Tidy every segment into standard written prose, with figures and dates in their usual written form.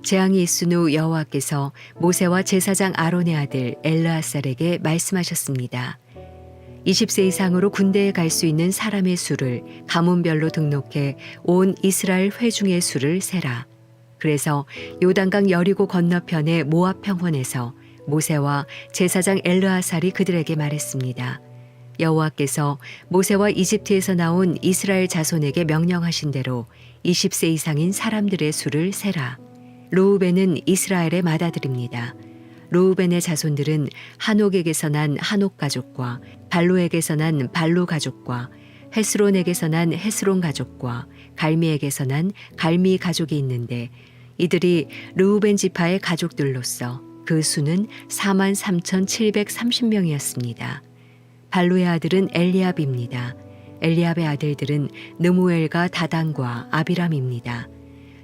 재앙이 있은 후 여호와께서 모세와 제사장 아론의 아들 엘르아살에게 말씀하셨습니다. 20세 이상으로 군대에 갈 수 있는 사람의 수를 가문별로 등록해 온 이스라엘 회중의 수를 세라. 그래서 요단강 여리고 건너편의 모압 평원에서 모세와 제사장 엘르아살이 그들에게 말했습니다. 여호와께서 모세와 이집트에서 나온 이스라엘 자손에게 명령하신 대로 20세 이상인 사람들의 수를 세라. 르우벤은 이스라엘의 맏아들입니다. 르우벤의 자손들은 한옥에게서 난 한옥 가족과 발로에게서 난 발로 가족과 헤스론에게서 난 헤스론 가족과 갈미에게서 난 갈미 가족이 있는데 이들이 르우벤 지파의 가족들로서 그 수는 43,730명이었습니다. 발로의 아들은 엘리압입니다. 엘리압의 아들들은 느무엘과 다단과 아비람입니다.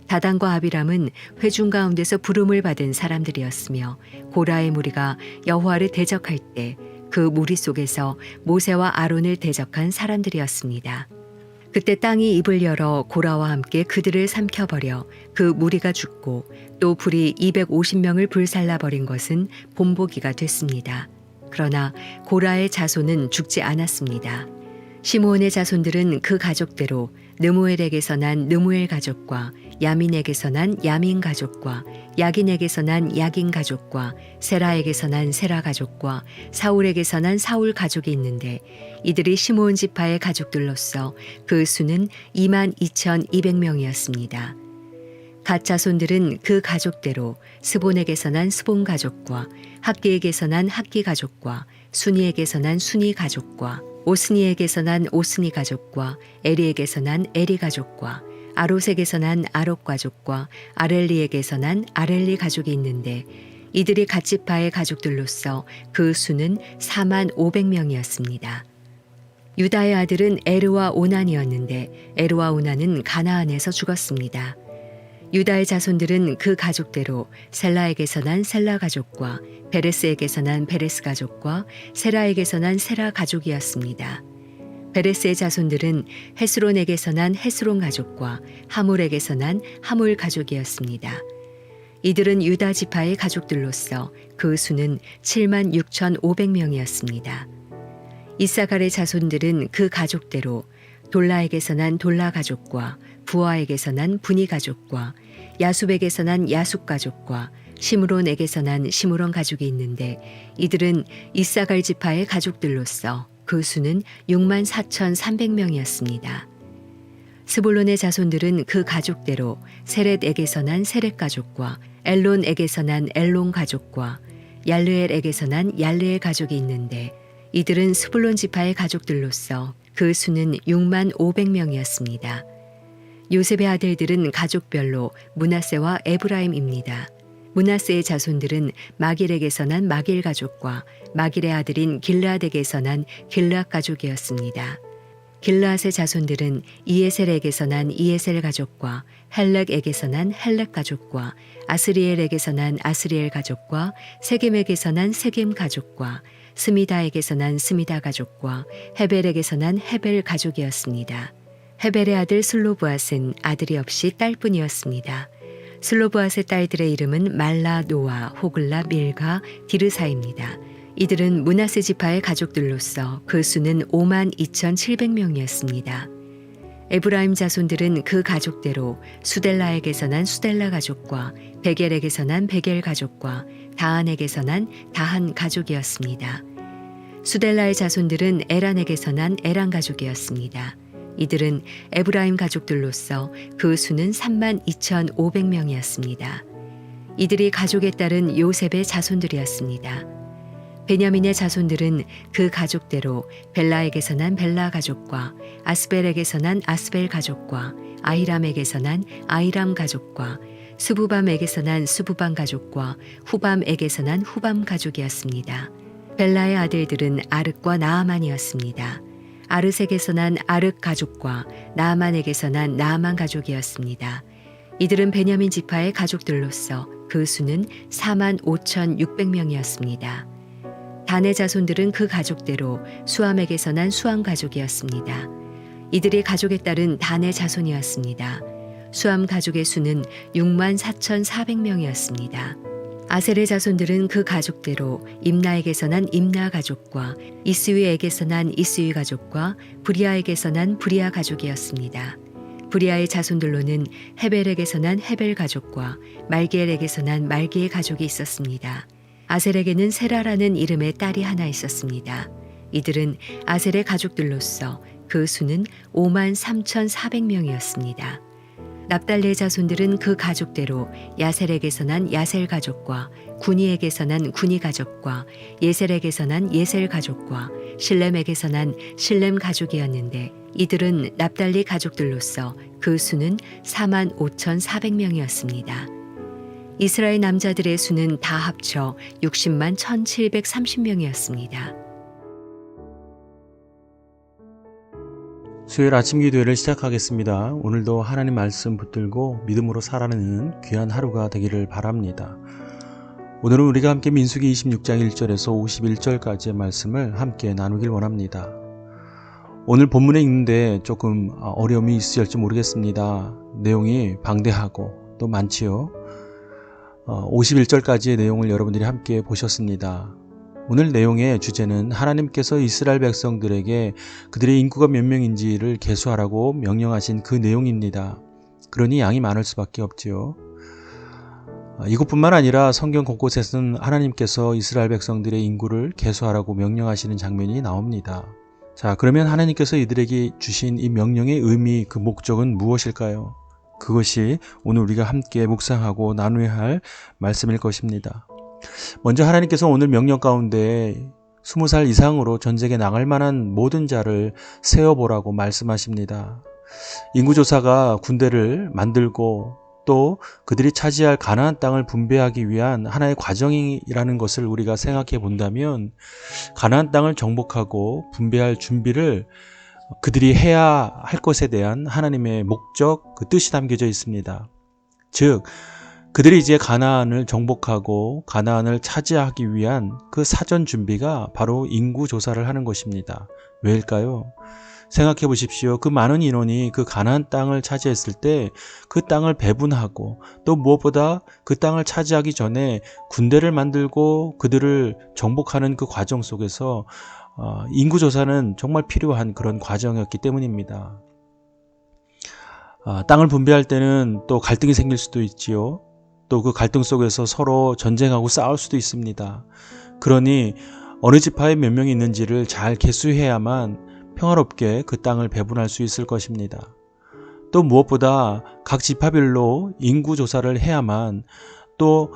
다단과 아비람은 회중 가운데서 부름을 받은 사람들이었으며 고라의 무리가 여호와를 대적할 때 그 무리 속에서 모세와 아론을 대적한 사람들이었습니다. 그때 땅이 입을 열어 고라와 함께 그들을 삼켜버려 그 무리가 죽고 또 불이 250명을 불살라버린 것은 본보기가 됐습니다. 그러나 고라의 자손은 죽지 않았습니다. 시므온의 자손들은 그 가족대로 느무엘에게서 난 느무엘 가족과 야민에게서 난 야민 가족과 야긴에게서 난 야긴 가족과 세라에게서 난 세라 가족과 사울에게서 난 사울 가족이 있는데 이들이 시므온 지파의 가족들로서 그 수는 22,200명이었습니다. 갓 자손들은 그 가족대로 스본에게서 난 스본 가족과 학기에게서 난 학기 가족과 순이에게서 난 순이 가족과 오스니에게서 난 오스니 가족과 에리에게서 난 에리 가족과 아롯에게서 난 아롯 가족과 아렐리에게서 난 아렐리 가족이 있는데 이들이 갓 지파의 가족들로서 그 수는 45,000명이었습니다. 유다의 아들은 에르와 오난이었는데 에르와 오난은 가나안에서 죽었습니다. 유다의 자손들은 그 가족대로 셀라에게서 난 셀라 가족과 베레스에게서 난 베레스 가족과 세라에게서 난 세라 가족이었습니다. 베레스의 자손들은 헤스론에게서 난 헤스론 가족과 하물에게서 난 하물 가족이었습니다. 이들은 유다 지파의 가족들로서 그 수는 76,500명이었습니다. 이사갈의 자손들은 그 가족대로 돌라에게서 난 돌라 가족과 부아에게서 난 분이 가족과 야숲에게서 난 야숲 가족과 시므론에게서 난 시므론 가족이 있는데 이들은 이사갈 지파의 가족들로서 그 수는 64,300명이었습니다. 스불론의 자손들은 그 가족대로 세렛에게서 난 세렛 가족과 엘론에게서 난 엘론 가족과 얄르엘에게서 난 얄르엘 가족이 있는데 이들은 스불론 지파의 가족들로서 그 수는 65,000명이었습니다. 요셉의 아들들은 가족별로 므낫세와 에브라임입니다. 므낫세의 자손들은 마길에게서 난 마길 가족과 마길의 아들인 길르앗에게서 난 길르앗 가족이었습니다. 길르앗의 자손들은 이에셀에게서 난 이에셀 가족과 헬렉에게서 난 헬렉 가족과 아스리엘에게서 난 아스리엘 가족과 세겜에게서 난 세겜 가족과 스미다에게서 난 스미다 가족과 헤벨에게서 난 헤벨 가족이었습니다. 헤벨의 아들 슬로브앗은 아들이 없이 딸뿐이었습니다. 슬로브앗의 딸들의 이름은 말라, 노아, 호글라, 밀가, 디르사입니다. 이들은 므낫세 지파의 가족들로서 그 수는 52,700명이었습니다. 에브라임 자손들은 그 가족대로 수델라에게서 난 수델라 가족과 베겔에게서 난 베겔 가족과 다한에게서 난 다한 가족이었습니다. 수델라의 자손들은 에란에게서 난 에란 가족이었습니다. 이들은 에브라임 가족들로서 그 수는 32,500명이었습니다. 이들이 가족에 따른 요셉의 자손들이었습니다. 베냐민의 자손들은 그 가족대로 벨라에게서 난 벨라 가족과 아스벨에게서 난 아스벨 가족과 아히람에게서 난 아히람 가족과 스부밤에게서 난 스부밤 가족과 후밤에게서 난 후밤 가족이었습니다. 벨라의 아들들은 아륵과 나아만이었습니다. 아르색에서 난 아륵 가족과 나아만에게서 난 나아만 가족이었습니다. 이들은 베냐민 지파의 가족들로서 그 수는 45,600명이었습니다. 단의 자손들은 그 가족대로 수함에게서 난 수함 가족이었습니다. 이들이 가족에 따른 단의 자손이었습니다. 수함 가족의 수는 64,400명이었습니다. 아셀의 자손들은 그 가족대로 임나에게서 난 임나 가족과 이스위에게서 난 이스위 가족과 브리아에게서 난 브리아 가족이었습니다. 브리아의 자손들로는 헤벨에게서 난 헤벨 가족과 말기엘에게서 난 말기엘 가족이 있었습니다. 아셀에게는 세라라는 이름의 딸이 하나 있었습니다. 이들은 아셀의 가족들로서 그 수는 53,400명이었습니다. 납달리의 자손들은 그 가족대로 야셀에게서 난 야셀 가족과 구니에게서 난 구니 가족과 예셀에게서 난 예셀 가족과 실렘에게서 난 실렘 가족이었는데 이들은 납달리 가족들로서 그 수는 45,400명이었습니다. 이스라엘 남자들의 수는 다 합쳐 60만 1,730명이었습니다. 수요일 아침 기도회를 시작하겠습니다. 오늘도 하나님 말씀 붙들고 믿음으로 살아내는 귀한 하루가 되기를 바랍니다. 오늘은 우리가 함께 민수기 26장 1절에서 51절까지의 말씀을 함께 나누길 원합니다. 오늘 본문에 있는데 조금 어려움이 있으실지 모르겠습니다. 내용이 방대하고 또 많지요. 51절까지의 내용을 여러분들이 함께 보셨습니다. 오늘 내용의 주제는 하나님께서 이스라엘 백성들에게 그들의 인구가 몇 명인지를 계수하라고 명령하신 그 내용입니다. 그러니 양이 많을 수밖에 없지요. 이것뿐만 아니라 성경 곳곳에서는 하나님께서 이스라엘 백성들의 인구를 계수하라고 명령하시는 장면이 나옵니다. 자, 그러면 하나님께서 이들에게 주신 이 명령의 의미, 그 목적은 무엇일까요? 그것이 오늘 우리가 함께 묵상하고 나누어야 할 말씀일 것입니다. 먼저 하나님께서 오늘 명령 가운데 20살 이상으로 전쟁에 나갈 만한 모든 자를 세어보라고 말씀하십니다. 인구조사가 군대를 만들고 또 그들이 차지할 가나안 땅을 분배하기 위한 하나의 과정이라는 것을 우리가 생각해 본다면 가나안 땅을 정복하고 분배할 준비를 그들이 해야 할 것에 대한 하나님의 목적, 그 뜻이 담겨져 있습니다. 즉 그들이 이제 가나안을 정복하고 가나안을 차지하기 위한 그 사전 준비가 바로 인구 조사를 하는 것입니다. 왜일까요? 생각해 보십시오. 그 많은 인원이 그 가나안 땅을 차지했을 때 그 땅을 배분하고 또 무엇보다 그 땅을 차지하기 전에 군대를 만들고 그들을 정복하는 그 과정 속에서 인구 조사는 정말 필요한 그런 과정이었기 때문입니다. 땅을 분배할 때는 또 갈등이 생길 수도 있지요. 또 그 갈등 속에서 서로 전쟁하고 싸울 수도 있습니다. 그러니 어느 지파에 몇 명이 있는지를 잘 계수해야만 평화롭게 그 땅을 배분할 수 있을 것입니다. 또 무엇보다 각 지파별로 인구 조사를 해야만 또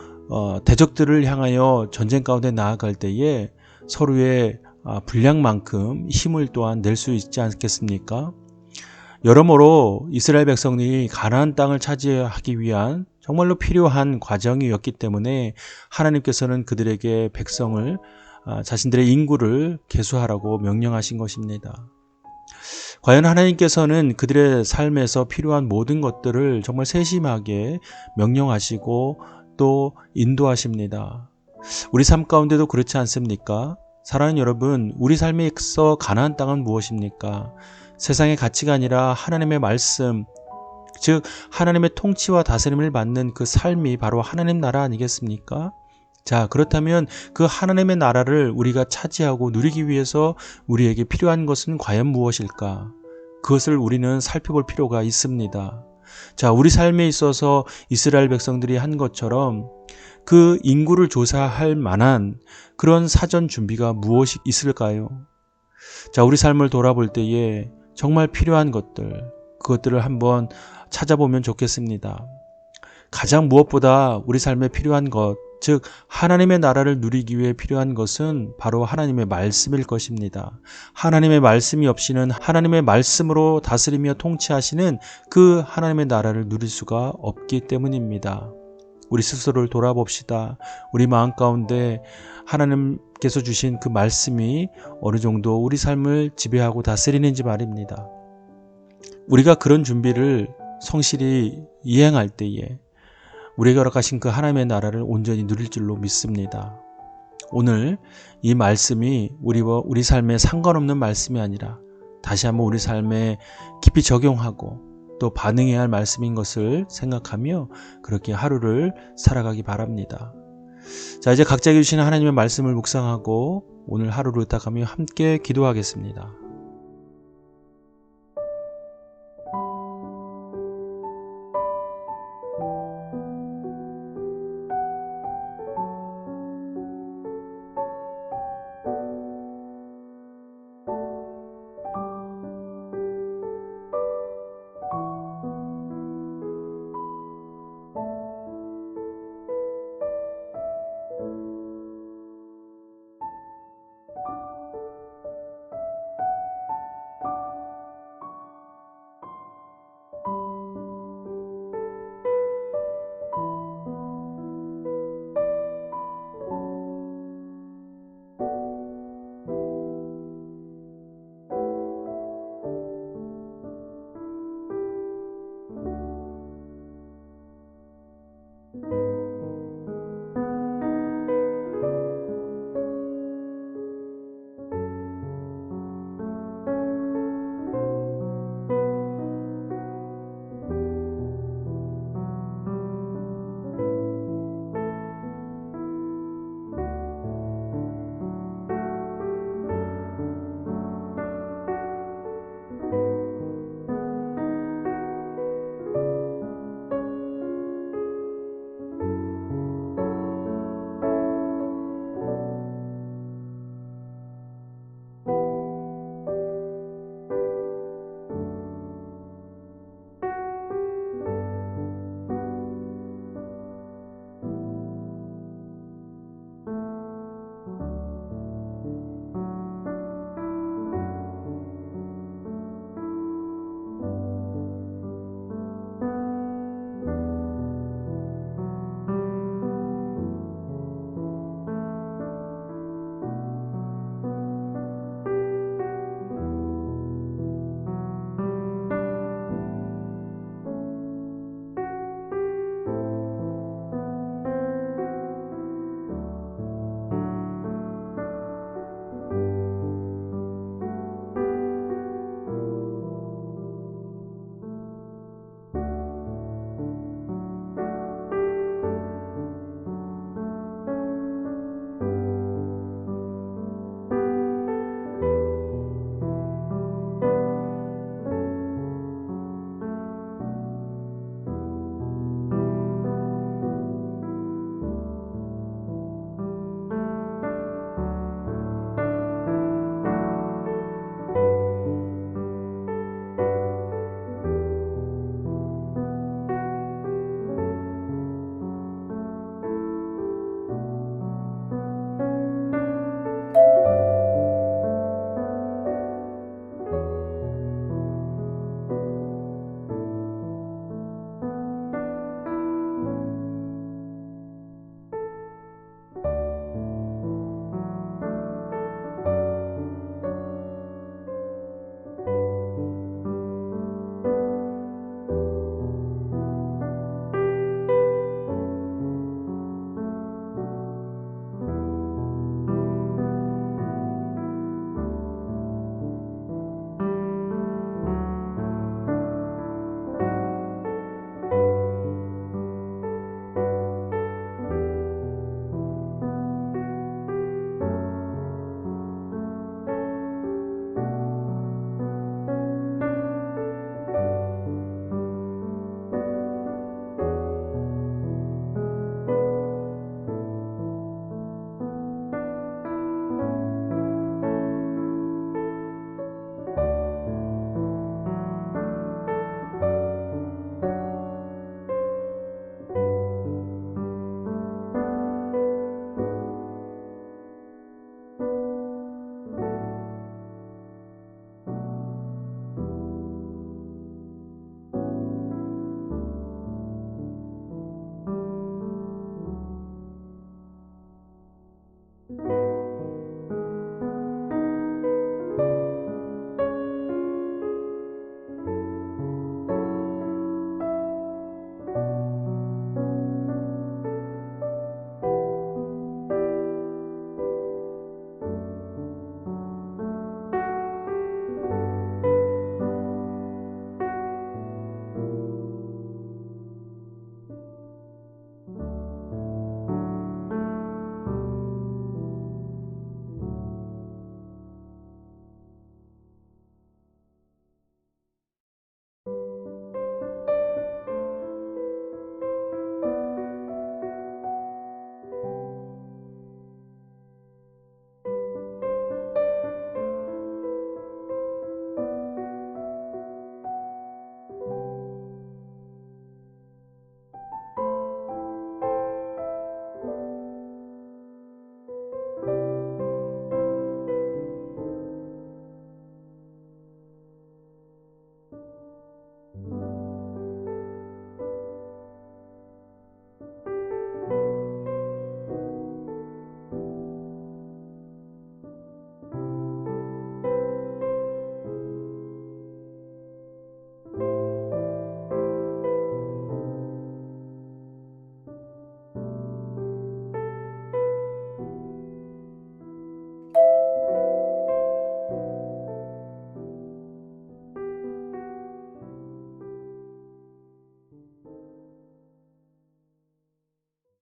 대적들을 향하여 전쟁 가운데 나아갈 때에 서로의 분량만큼 힘을 또한 낼 수 있지 않겠습니까? 여러모로 이스라엘 백성이 가나안 땅을 차지하기 위한 정말로 필요한 과정이었기 때문에 하나님께서는 그들에게 백성을 자신들의 인구를 계수하라고 명령하신 것입니다. 과연 하나님께서는 그들의 삶에서 필요한 모든 것들을 정말 세심하게 명령하시고 또 인도하십니다. 우리 삶 가운데도 그렇지 않습니까? 사랑하는 여러분, 우리 삶에서 가나안 땅은 무엇입니까? 세상의 가치가 아니라 하나님의 말씀, 즉 하나님의 통치와 다스림을 받는 그 삶이 바로 하나님 나라 아니겠습니까? 자, 그렇다면 그 하나님의 나라를 우리가 차지하고 누리기 위해서 우리에게 필요한 것은 과연 무엇일까? 그것을 우리는 살펴볼 필요가 있습니다. 자, 우리 삶에 있어서 이스라엘 백성들이 한 것처럼 그 인구를 조사할 만한 그런 사전 준비가 무엇이 있을까요? 자, 우리 삶을 돌아볼 때에 정말 필요한 것들, 그것들을 한번 찾아보면 좋겠습니다. 가장 무엇보다 우리 삶에 필요한 것, 즉 하나님의 나라를 누리기 위해 필요한 것은 바로 하나님의 말씀일 것입니다. 하나님의 말씀이 없이는 하나님의 말씀으로 다스리며 통치하시는 그 하나님의 나라를 누릴 수가 없기 때문입니다. 우리 스스로를 돌아봅시다. 우리 마음 가운데 하나님께서 주신 그 말씀이 어느 정도 우리 삶을 지배하고 다스리는지 말입니다. 우리가 그런 준비를 성실히 이행할 때에 우리에게 허락하신 그 하나님의 나라를 온전히 누릴 줄로 믿습니다. 오늘 이 말씀이 우리 삶에 상관없는 말씀이 아니라 다시 한번 우리 삶에 깊이 적용하고 또 반응해야 할 말씀인 것을 생각하며 그렇게 하루를 살아가기 바랍니다. 자, 이제 각자에게 주시는 하나님의 말씀을 묵상하고 오늘 하루를 딱 하며 함께 기도하겠습니다.